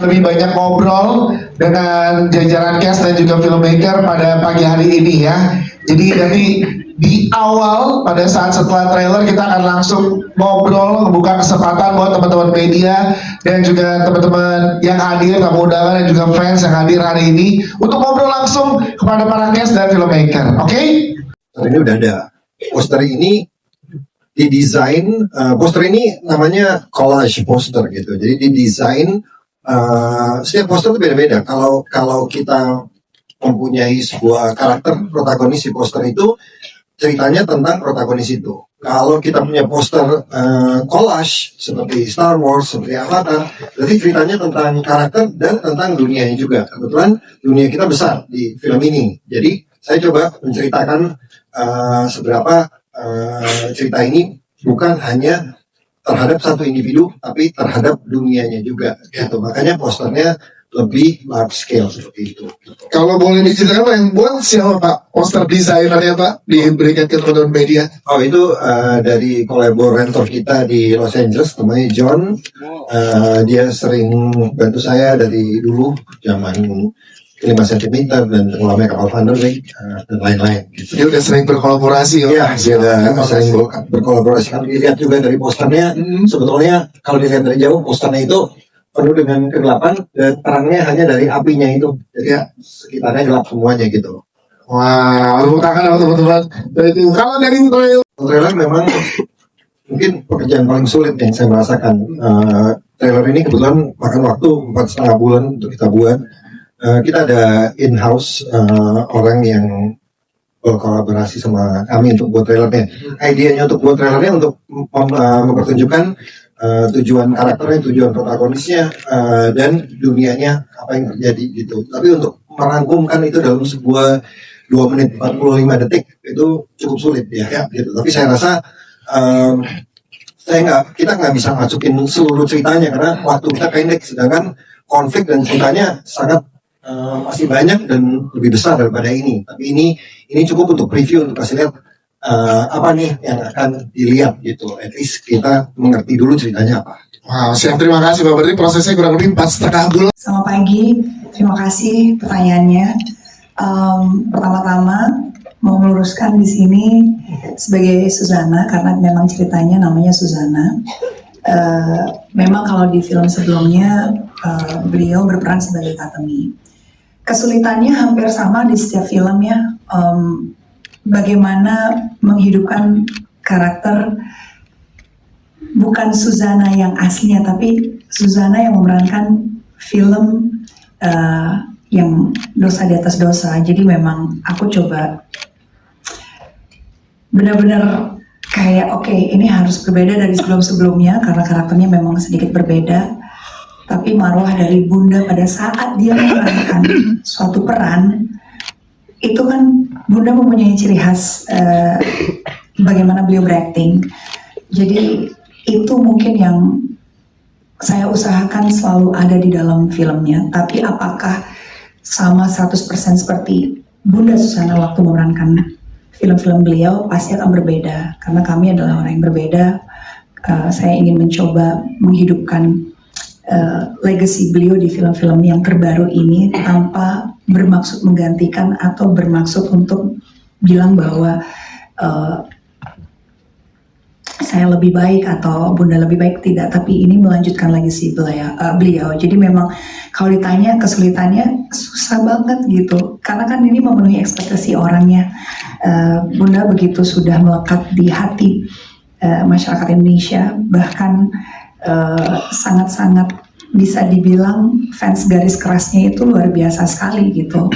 lebih banyak ngobrol dengan jajaran cast dan juga filmmaker pada pagi hari ini ya. Jadi nanti di awal pada saat setelah trailer kita akan langsung ngobrol, membuka kesempatan buat teman-teman media dan juga teman-teman yang hadir, tamu undangan dan juga fans yang hadir hari ini untuk ngobrol langsung kepada para cast dan filmmaker. Oke? Ini udah ada. Poster ini didesain, poster ini namanya collage poster gitu. Jadi didesain, setiap poster itu beda-beda. Kalau kita mempunyai sebuah karakter protagonis di poster itu, ceritanya tentang protagonis itu. Kalau kita punya poster collage seperti Star Wars, seperti Avatar, berarti ceritanya tentang karakter dan tentang dunianya juga. Kebetulan dunia kita besar di film ini. Jadi saya coba menceritakan seberapa cerita ini bukan hanya terhadap satu individu, tapi terhadap dunianya juga. Gitu. Makanya posternya lebih large scale seperti itu. Kalau boleh diceritakan Pak, yang buat siapa Pak? Poster desainernya Pak diberikan ke teman-teman media. Oh itu dari kolaborator kita di Los Angeles, namanya John. Dia sering bantu saya dari dulu zaman 5 cm dan tenggelamnya kapal Van der Wijk dan lain-lain. Gitu. Dia udah sering berkolaborasi ya. Iya, sudah sering berkolaborasi. Kalau dilihat juga dari posternya, sebetulnya kalau dilihat dari jauh posternya itu penuh dengan kegelapan dan terangnya hanya dari apinya itu. Jadi ya sekitarnya gelap semuanya gitu. Wah, tepuk tangan teman-teman. Kalau dari trailer memang mungkin pekerjaan paling sulit yang saya merasakan. Trailer ini kebetulan makan waktu 4,5 bulan untuk kita buat. Kita ada in-house orang yang berkolaborasi sama kami untuk buat trailernya. Idenya untuk buat trailernya untuk mempertunjukkan tujuan karakternya, tujuan protagonisnya, dan dunianya apa yang terjadi gitu. Tapi untuk merangkumkan itu dalam sebuah 2 menit 45 detik itu cukup sulit ya. Gitu. Tapi saya rasa kita nggak bisa masukin seluruh ceritanya karena waktu kita pendek, sedangkan konflik dan ceritanya sangat masih banyak dan lebih besar daripada ini. Tapi ini cukup untuk preview, untuk kasih lihat apa nih yang akan dilihat gitu. At least kita mengerti dulu ceritanya apa. Wow, siap, terima kasih Pak. Berarti prosesnya kurang lebih 4,5 bulan. Selamat pagi, terima kasih pertanyaannya. Pertama-tama mau meluruskan di sini sebagai Suzana karena memang ceritanya namanya Suzana. Memang kalau di film sebelumnya beliau berperan sebagai Katemi. Kesulitannya hampir sama di setiap filmnya, bagaimana menghidupkan karakter bukan Suzana yang aslinya, tapi Suzana yang memerankan film yang dosa di atas dosa. Jadi memang aku coba benar-benar kayak oke, ini harus berbeda dari sebelum-sebelumnya karena karakternya memang sedikit berbeda. Tapi marwah dari Bunda pada saat dia memerankan suatu peran, itu kan Bunda mempunyai ciri khas bagaimana beliau berakting. Jadi itu mungkin yang saya usahakan selalu ada di dalam filmnya. Tapi apakah sama 100% seperti Bunda Susana waktu memerankan film-film beliau? Pasti akan berbeda, karena kami adalah orang yang berbeda. Saya ingin mencoba menghidupkan legacy beliau di film-film yang terbaru ini tanpa bermaksud menggantikan atau bermaksud untuk bilang bahwa saya lebih baik atau Bunda lebih baik, tidak, tapi ini melanjutkan legacy beliau. Jadi memang kalau ditanya kesulitannya susah banget gitu, karena kan ini memenuhi ekspektasi orangnya. Bunda begitu sudah melekat di hati masyarakat Indonesia, bahkan sangat-sangat bisa dibilang fans garis kerasnya itu luar biasa sekali gitu.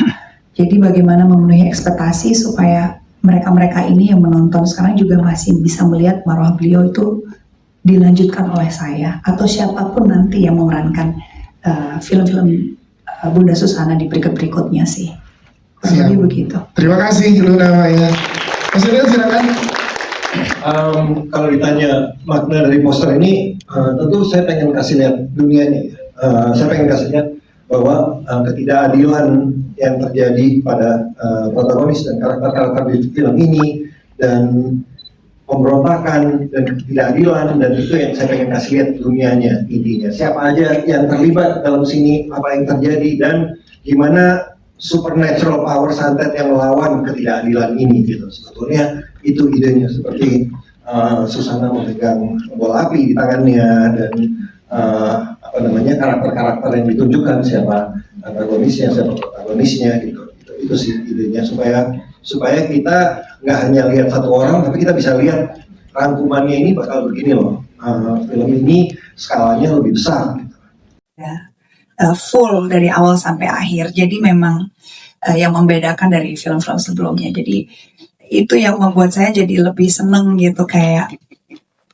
Jadi bagaimana memenuhi ekspektasi supaya mereka-mereka ini yang menonton sekarang juga masih bisa melihat marwah beliau itu dilanjutkan oleh saya atau siapapun nanti yang memerankan film-film Bunda Susana di berikut-berikutnya sih. Jadi begitu. Terima kasih Luna Maya. Mas Adel silakan. Kalau ditanya makna dari poster ini, tentu saya pengen kasih lihat dunianya. Saya pengen kasih lihat bahwa ketidakadilan yang terjadi pada protagonis dan karakter-karakter di film ini, dan pemberontakan dan ketidakadilan, dan itu yang saya pengen kasih lihat dunianya, intinya siapa aja yang terlibat dalam sini, apa yang terjadi, dan gimana supernatural power santet yang melawan ketidakadilan ini gitu. Sebetulnya itu idenya, seperti Susana memegang bola api di tangannya, dan karakter-karakter yang ditunjukkan, siapa antagonisnya, siapa protagonisnya gitu. Itu sih idenya, supaya kita nggak hanya lihat satu orang, tapi kita bisa lihat rangkumannya ini bakal begini loh. Film ini skalanya lebih besar. Full dari awal sampai akhir. Jadi memang yang membedakan dari film-film sebelumnya. Jadi itu yang membuat saya jadi lebih seneng gitu, kayak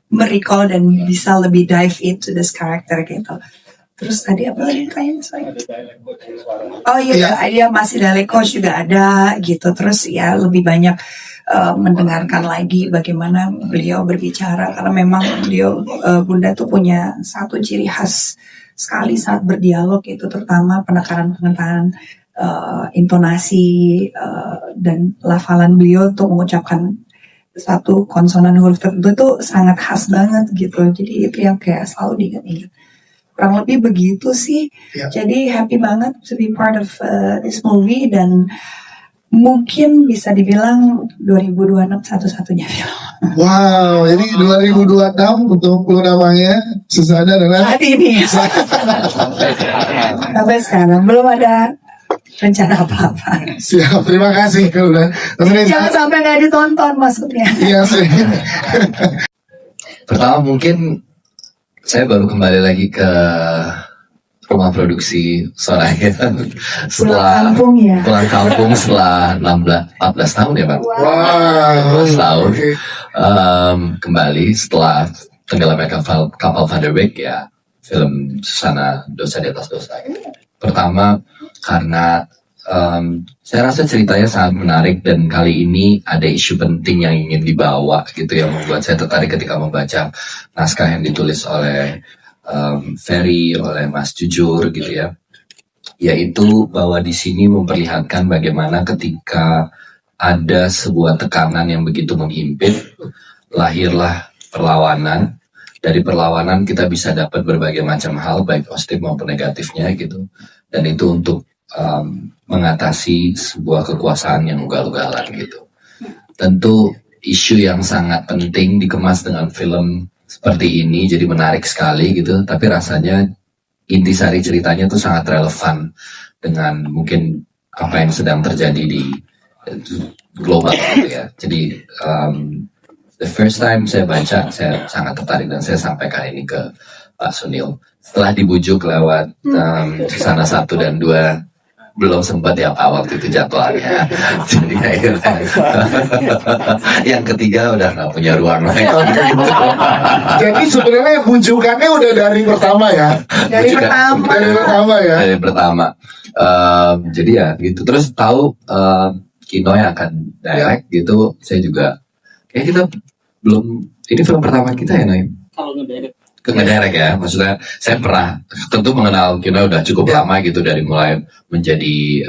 merecall dan bisa lebih dive into this character gitu. Terus tadi apa lagi kayaknya? Oh iya, dia masih dialect coach juga ada gitu. Terus ya lebih banyak mendengarkan lagi bagaimana beliau berbicara, karena memang beliau Bunda tuh punya satu ciri khas sekali saat berdialog itu, terutama penekanan intonasi dan lafalan beliau untuk mengucapkan satu konsonan huruf tertentu itu sangat khas banget gitu. Jadi itu yang kayak selalu diingat-ingat. Kurang lebih begitu sih. Jadi happy banget to be part of this movie, dan mungkin bisa dibilang 2026 satu-satunya film. Wow, jadi 2026 untuk namanya Susana adalah Saat ini. Sampai sekarang belum ada rencana apa-apa. siap. Terima kasih kalau udah. Jangan sampai nggak ditonton maksudnya. Iya sih. Pertama mungkin saya baru kembali lagi ke rumah produksi Soraya setelah pulang kampung setelah 14 tahun ya Pak. Wow. 14 tahun. Oke. Kembali setelah tenggelamnya kapal Van der Wijk, ya film Susana Dosa di Atas Dosa. Pertama karena saya rasa ceritanya sangat menarik, dan kali ini ada isu penting yang ingin dibawa gitu, yang membuat saya tertarik ketika membaca naskah yang ditulis oleh Ferry, oleh Mas Jujur gitu ya, yaitu bahwa di sini memperlihatkan bagaimana ketika ada sebuah tekanan yang begitu menghimpit, lahirlah perlawanan. Dari perlawanan kita bisa dapat berbagai macam hal, baik positif maupun negatifnya gitu, dan itu untuk mengatasi sebuah kekuasaan yang ugal-ugalan gitu. Tentu isu yang sangat penting dikemas dengan film seperti ini, jadi menarik sekali gitu, tapi rasanya intisari ceritanya tuh sangat relevan dengan mungkin apa yang sedang terjadi di global gitu ya. Jadi the first time saya baca, saya sangat tertarik dan saya sampaikan ini ke Pak Sunil. Setelah dibujuk lewat Susana 1 dan 2, belum sempat ya Pak waktu itu jadwalnya. Jadi akhirnya yang ketiga udah nggak punya ruang lagi. Jadi sebenarnya bujukannya udah dari pertama ya. Dari pertama ya. Dari pertama. Jadi ya gitu. Terus tahu Kino yang akan direct gitu. Saya juga kayak kita belum, ini film pertama kita ya Noim. Kalau ngedirect Ya, maksudnya saya pernah tentu mengenal Kino udah cukup lama gitu, dari mulai menjadi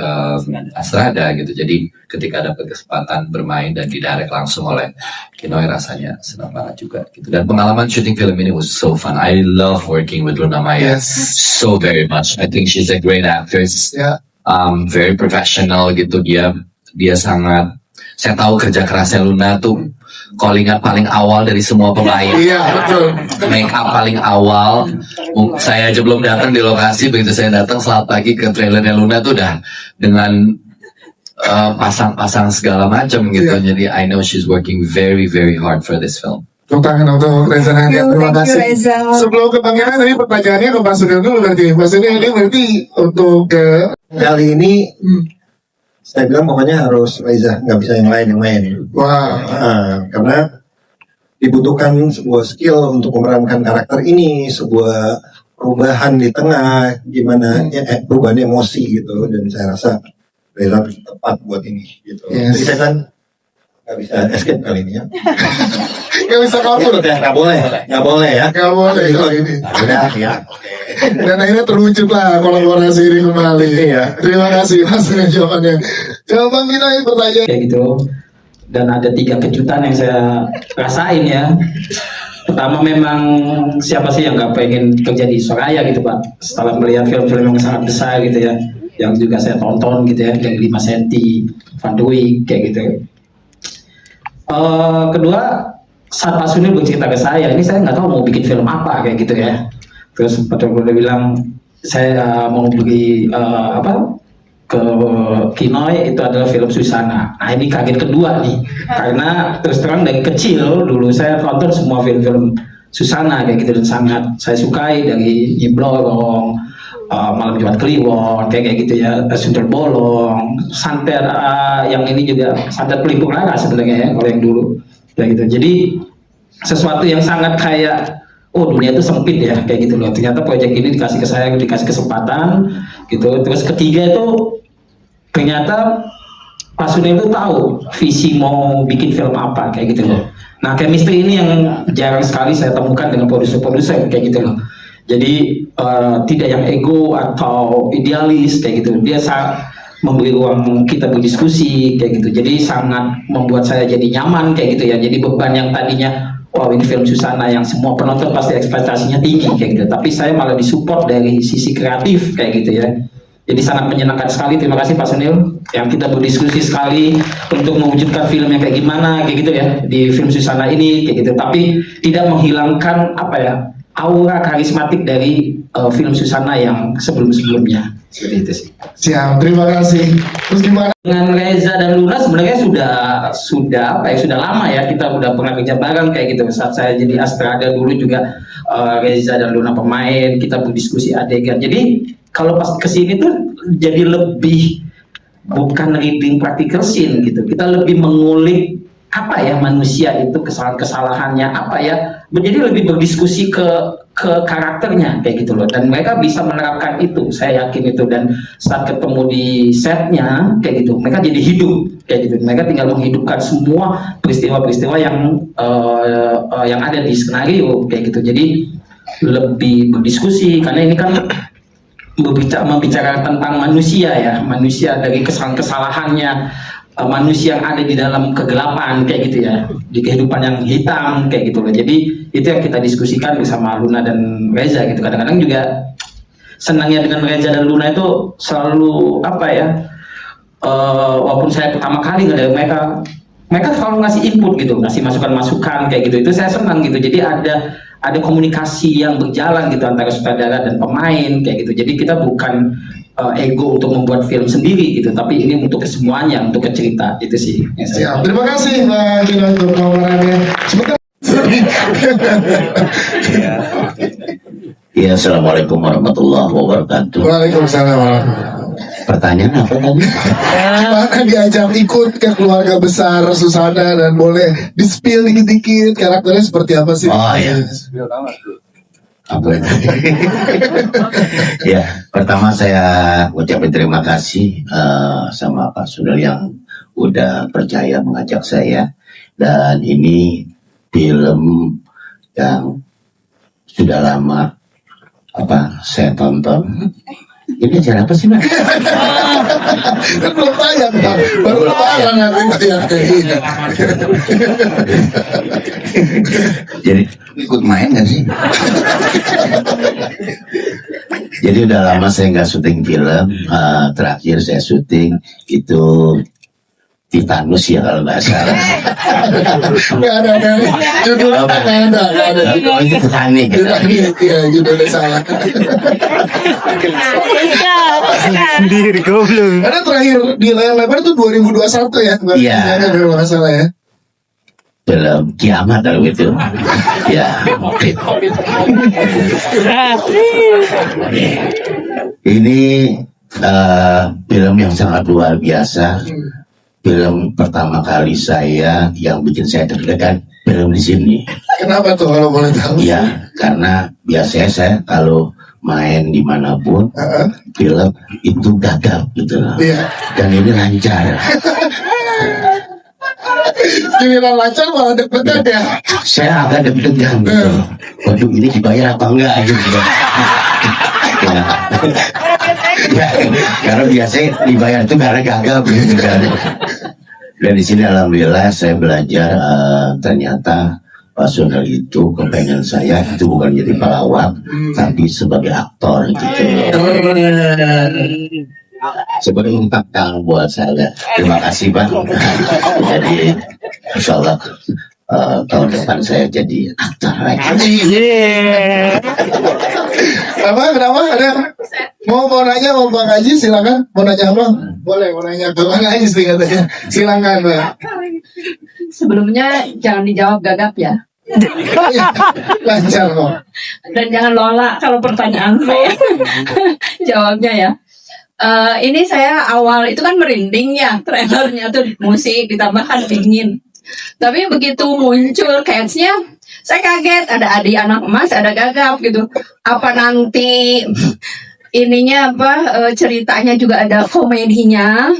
Astrada gitu. Jadi ketika dapat kesempatan bermain dan didirect langsung oleh Kino, rasanya senang banget juga gitu. Dan pengalaman syuting film ini was so fun. I love working with Luna Maya so very much. I think she's a great actress. Very professional gitu. Dia sangat, saya tahu kerja kerasnya Luna tuh callingan paling awal dari semua pemain. Iya, betul. Make up paling awal. Saya aja belum datang di lokasi, begitu saya datang selamat pagi ke trailernya Luna tuh udah dengan pasang-pasang segala macam gitu. Jadi I know she's working very very hard for this film. Tepuk tangan untuk Reza Nandya. Terima Thank you, kasih. Reza. Sebelum ke Bang Yana, tadi pertanyaannya ke Pak Sunil dulu berarti. Pak Sunil ini berarti untuk Kali ini saya bilang pokoknya harus Reza, nggak bisa yang lain. wah. Karena dibutuhkan sebuah skill untuk memerankan karakter ini, sebuah perubahan di tengah, gimana perubahan emosi gitu, dan saya rasa Reza tepat buat ini gitu. Yes. Jadi saya kan nggak bisa escape kali ini ya. Nggak bisa kabur. Nggak boleh ya. Nggak boleh kalau ini. Udah ya. Dan akhirnya terwujudlah kolaborasi ini kembali. Iya. Terima kasih Mas dengan jawabannya. Coba Bang Gino pertanyaan. kayak gitu. dan ada 3 kejutan yang saya rasain ya. Pertama, memang siapa sih yang nggak pengen kerja di Soraya gitu Pak, setelah melihat film-film yang sangat besar gitu ya, yang juga saya tonton gitu ya, dari 5 cm, Van de Wijk kayak gitu. Kedua, saat Pak Sunil bercerita ke saya, ini saya nggak tahu mau bikin film apa kayak gitu ya. Terus Pak Sunil bilang saya mau beli ke Kinoy, itu adalah film Susana. Nah ini kaget kedua nih, karena terus terang dari kecil dulu saya tonton semua film-film Susana kayak gitu dan sangat saya sukai, dari Nyi Blorong, Malam Jumat Kliwon kayak gitu ya, Sundel Bolong, Santet, yang ini juga Santet Pelipur Lara sebenarnya ya kalau yang dulu kayak gitu. Jadi sesuatu yang sangat kayak oh dunia itu sempit ya kayak gitu loh. Ternyata proyek ini dikasih ke saya, dikasih kesempatan gitu. Terus ketiga itu ternyata Pak Sunil itu tahu visi mau bikin film apa kayak gitu loh. Nah chemistry ini yang jarang sekali saya temukan dengan produser-produser kayak gitu loh. Jadi tidak yang ego atau idealis kayak gitu. Dia memberi ruang kita berdiskusi kayak gitu. Jadi sangat membuat saya jadi nyaman kayak gitu ya. Jadi beban yang tadinya wow ini film Susana yang semua penonton pasti ekspektasinya tinggi kayak gitu, tapi saya malah disupport dari sisi kreatif kayak gitu ya. Jadi sangat menyenangkan sekali. Terima kasih Pak Sunil yang kita berdiskusi sekali untuk mewujudkan film yang kayak gimana kayak gitu ya di film Susana ini kayak gitu, tapi tidak menghilangkan apa ya aura karismatik dari film Susana yang sebelum-sebelumnya. Seperti itu sih. Siap, terima kasih. Terus gimana? Dengan Reza dan Luna sebenarnya sudah lama ya, kita udah pernah kerja bareng kayak gitu. Saat saya jadi Astrada dulu juga Reza dan Luna pemain, kita berdiskusi adegan. Jadi kalau pas kesini tuh jadi lebih bukan reading practical scene gitu, kita lebih mengulik apa ya manusia itu, kesalahan-kesalahannya apa ya, menjadi lebih berdiskusi ke karakternya kayak gitu loh, dan mereka bisa menerapkan itu, saya yakin itu. Dan saat ketemu di setnya kayak gitu, mereka jadi hidup kayak gitu, mereka tinggal menghidupkan semua peristiwa-peristiwa yang ada di skenario kayak gitu. Jadi lebih berdiskusi karena ini kan membicarakan tentang manusia ya, manusia dari kesalahan-kesalahannya, manusia yang ada di dalam kegelapan kayak gitu ya, di kehidupan yang hitam kayak gitu loh. Jadi itu yang kita diskusikan bersama Luna dan Reza gitu. Kadang-kadang juga senangnya dengan Reza dan Luna itu selalu apa ya, walaupun saya pertama kali ngeliat mereka selalu ngasih input gitu, ngasih masukan-masukan kayak gitu, itu saya senang gitu. Jadi ada komunikasi yang berjalan gitu antara sutradara dan pemain kayak gitu. Jadi kita bukan ego untuk membuat film sendiri gitu, tapi ini untuk kesemuanya, untuk ke cerita itu sih. Siap, terima kasih Mbak Gina untuk pemaparannya. Sebentar. Ya, assalamualaikum warahmatullahi wabarakatuh. Waalaikumsalam warahmatullahi wabarakatuh. Pertanyaan apa tadi? Gimana diajak ikut ke keluarga besar Susana, dan boleh di-spill dikit-dikit karakternya seperti apa sih? Oh ya. Apa itu? Ya, pertama saya ucapin terima kasih sama Pak Sunil yang udah percaya mengajak saya, dan ini film yang sudah lama saya tonton. Ini acara apa sih, Mas? Kan belum tayang, Pak. Baru lebaran nanti tayang kayak gini. Jadi ikut main nggak sih? Jadi udah lama saya nggak syuting film. Terakhir saya syuting itu Titanus ya kalau nggak salah. Nggak ada. Judulnya nggak ada. Oh, ini Titanic. Iya, judulnya salah. Sendiri goblok. Karena terakhir di layar lebar itu 2021 ya. Iya. Kalau nggak salah ya. Film kiamat kalau gitu. Ya. Ini film yang sangat luar biasa. Film pertama kali saya yang bikin saya deg-degan film di sini. Kenapa tuh kalau boleh tahu? Ya, karena biasanya saya kalau main dimanapun film itu gagal gitu loh. Iya. Dan ini lancar. Giliran lancar malah deg-degan ya. Saya agak deg-degan gitu. Waduh, ini dibayar apa enggak gitu. Ya, karena biasanya dibayar itu karena gagal gitu kan. Dan di sini alhamdulillah saya belajar ternyata Pak Sunil itu kepengen saya itu bukan jadi pelawak, tapi sebagai aktor gitu. Sebagai ungkapan buat saya. Terima kasih Pak. Jadi insya Allah tahun depan saya jadi aktor lagi. Kenapa? Ada mau nanya mau Bang Haji, silakan. Mau nanya apa? Boleh, mau nanya ke Bang Haji sih katanya. Silakan, Bang. Sebelumnya jangan dijawab gagap ya. Lancar kok. Dan jangan nolak kalau pertanyaan saya. Jawabnya ya. Ini saya awal itu kan merinding ya, trailernya tuh musik ditambahkan dingin. Tapi begitu muncul catch-nya, saya kaget, ada Adi Anak Emas, ada Gagap gitu. Apa nanti ininya ceritanya juga ada komedinya?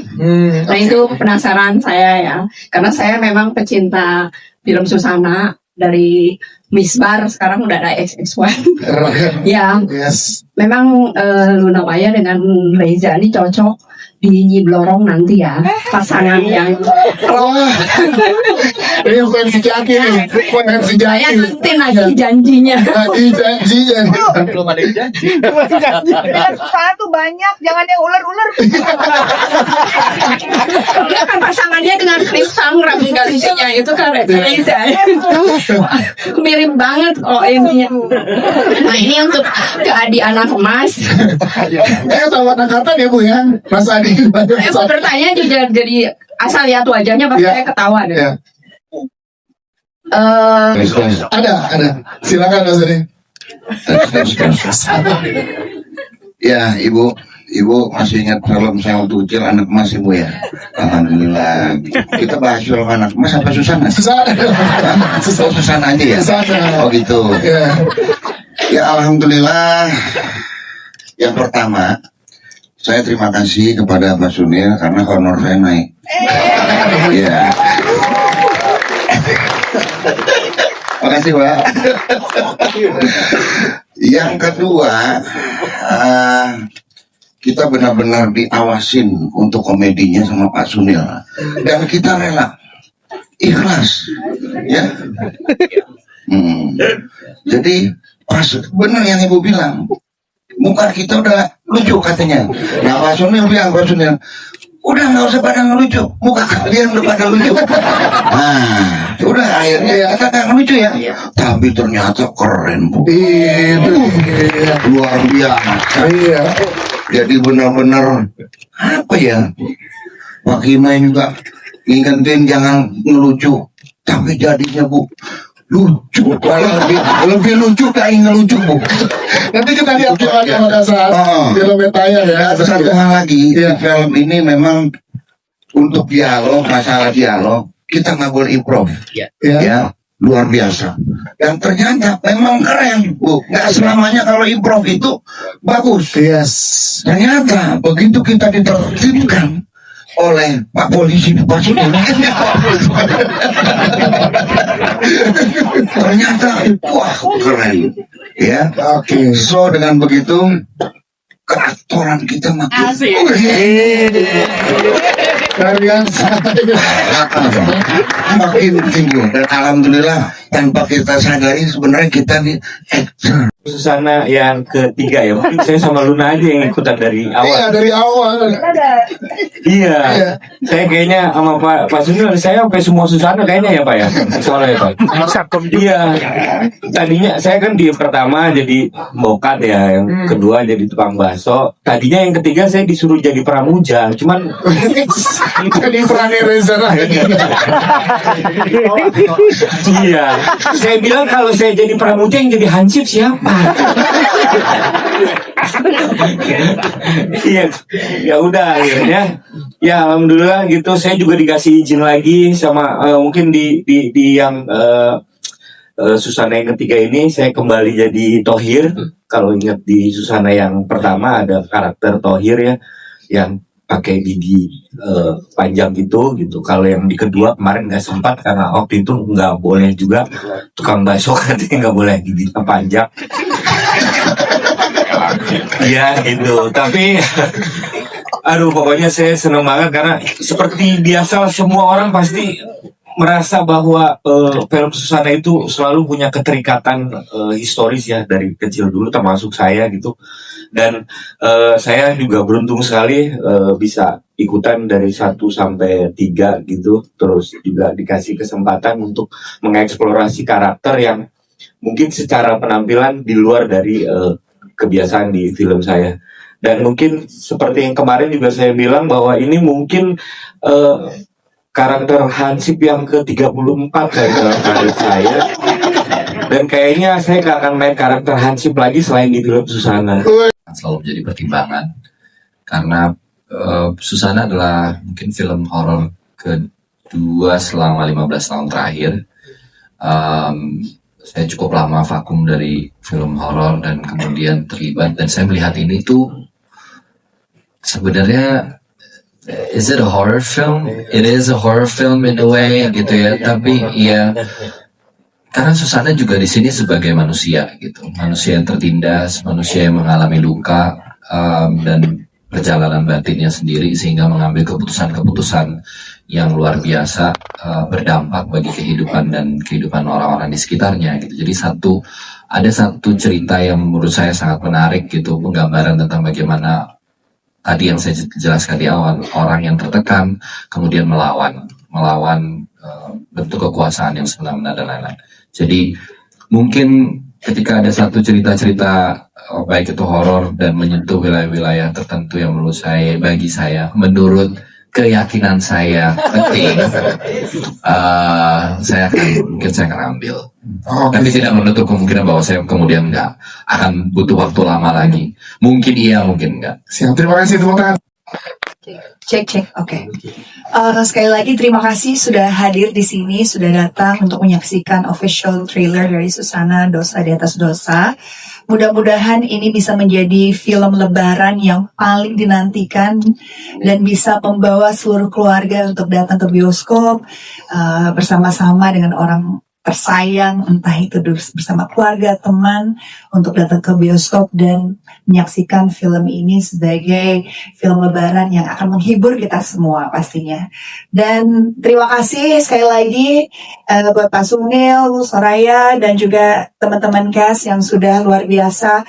Nah itu penasaran saya ya, karena saya memang pecinta film Susana dari Misbar, sekarang udah ada XX1. Ya, Yes. memang Luna Maya dengan Reza ini cocok di Nyi Blorong nanti ya, pasangan yang Ini fans sejati nih, fans sejati. saya nanti nagih janjinya. Lagi janjinya. Belum ada yang janji. Dengan Susana tuh banyak, jangan yang ular-ular. Dia kan pasangannya dengan Chris Sang Ramgalisinya itu kan Reza. Mirip banget ininya. Nah ini untuk ke Adi Anak Emas. Sama angkatan ya Bu ya, Mas Adi. Saya bertanya juga jadi asal lihat wajahnya pasti saya ketawa deh. Ya. Ada. Silakan Mas Adi. Ya, Ibu masih ingat film saya waktu kecil Anak Emas Ibu ya. Alhamdulillah. Kita bahas film Anak Emas apa Susana? Susana aja ya. Susana. Oh gitu. Ya alhamdulillah. Yang pertama, saya terima kasih kepada Pak Sunil karena honor saya naik. Ya. Makasih Pak. Yang kedua, kita benar-benar diawasin untuk komedinya sama Pak Sunil dan kita rela, ikhlas, ya. Jadi pas benar yang Ibu bilang, muka kita udah lucu katanya. Nah Pak Sunil bilang, udah nggak usah pada ngelucu, muka kalian udah pada lucu. Nah, udah akhirnya kita nggak ngelucu ya. Tapi ternyata keren Bu. Luar biasa. Jadi benar-benar apa ya? Pak Kimai juga ingetin jangan ngelucu, tapi jadinya Bu lucu, lebih lucu dari ngelucu Bu. Nanti kita lihat pada saat filmnya tayang ya. Satu hal lagi, di film ini memang untuk dialog, masalah dialog kita nggak boleh improv, ya luar biasa. Dan ternyata memang keren Bu, nggak selamanya kalau improv itu bagus. Yes. Ternyata begitu kita ditertibkan oleh Pak Polisi Pak Sunil, ternyata wah keren ya. Oke. So dengan begitu keaktoran kita makin makin tinggi dan alhamdulillah tanpa kita sadari sebenarnya kita nih actor. Susana yang ketiga ya, mungkin saya sama Luna aja yang ikutan dari awal. Iya, dari awal. Iya, saya kayaknya sama Pak Sunil, saya sampai semua Susana kayaknya ya Pak ya, soalnya Pak. Iya, tadinya saya kan di pertama jadi bokat ya, yang kedua jadi tukang bakso. Tadinya yang ketiga saya disuruh jadi pramuja, cuman Jadi perannya Reza lagi. iya, saya bilang kalau saya jadi pramuja yang jadi hansip siapa? Iya, ya udah akhirnya ya alhamdulillah gitu. Saya juga dikasih izin lagi sama mungkin di yang Susana yang ketiga ini saya kembali jadi Thohir. Kalau ingat di Susana yang pertama ada karakter Thohir ya yang pakai gigi panjang gitu. Kalau yang di kedua kemarin nggak sempat karena waktu itu nggak boleh juga, tukang bakso katanya nggak boleh gigi panjang. Ya gitu, tapi Aduh, pokoknya saya senang banget karena seperti biasa semua orang pasti merasa bahwa film Susana itu selalu punya keterikatan historis ya dari kecil dulu, termasuk saya gitu. Dan saya juga beruntung sekali bisa ikutan dari 1 sampai 3 gitu, terus juga dikasih kesempatan untuk mengeksplorasi karakter yang mungkin secara penampilan di luar dari kebiasaan di film saya. Dan mungkin seperti yang kemarin juga saya bilang bahwa ini mungkin karakter Hansip yang ke-34 dari dalam karir saya. Dan kayaknya saya gak akan main karakter Hansip lagi selain di film Susana. Selalu menjadi pertimbangan karena Susana adalah mungkin film horor kedua selama 15 tahun terakhir. Saya cukup lama vakum dari film horor dan kemudian terlibat, dan saya melihat ini tuh sebenarnya, is it a horror film? It is a horror film in a way gitu ya, tapi ya karena Susana juga di sini sebagai manusia gitu, manusia yang tertindas, manusia yang mengalami luka dan perjalanan batinnya sendiri sehingga mengambil keputusan-keputusan yang luar biasa berdampak bagi kehidupan dan kehidupan orang-orang di sekitarnya gitu. Jadi ada satu cerita yang menurut saya sangat menarik gitu, penggambaran tentang bagaimana tadi yang saya jelaskan di awal, orang yang tertekan kemudian melawan bentuk kekuasaan yang sebenarnya dan lain-lain. Jadi mungkin ketika ada satu cerita-cerita baik itu horor dan menyentuh wilayah-wilayah tertentu yang bagi saya menurut keyakinan saya penting, saya akan ambil. Tapi tidak menutup kemungkinan bahwa saya kemudian nggak akan butuh waktu lama lagi. Mungkin iya, mungkin enggak. Siap, terima kasih tepuk tangan. Cek, oke. Sekali lagi terima kasih sudah hadir di sini, sudah datang untuk menyaksikan official trailer dari Susana Dosa di Atas Dosa. Mudah-mudahan ini bisa menjadi film lebaran yang paling dinantikan dan bisa membawa seluruh keluarga untuk datang ke bioskop bersama-sama dengan orang tersayang, entah itu bersama keluarga, teman, untuk datang ke bioskop dan menyaksikan film ini sebagai film lebaran yang akan menghibur kita semua pastinya. Dan terima kasih sekali lagi buat Pak Sunil, Soraya, dan juga teman-teman cast yang sudah luar biasa,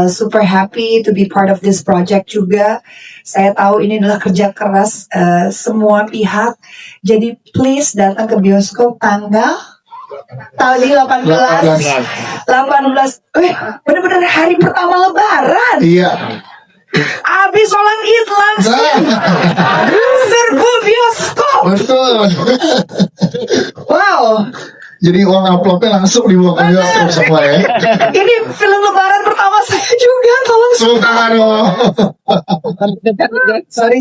super happy to be part of this project juga. Saya tahu ini adalah kerja keras semua pihak, jadi please datang ke bioskop tanggal 18, bener-bener hari pertama lebaran. Iya. Abis sholat id langsung serbu bioskop. Betul. Wow. Jadi uang amplopnya langsung dibawa ke bioskop semua ya. Ini film lebaran pertama saya juga, tolong. Tepuk tangan dong. Sorry.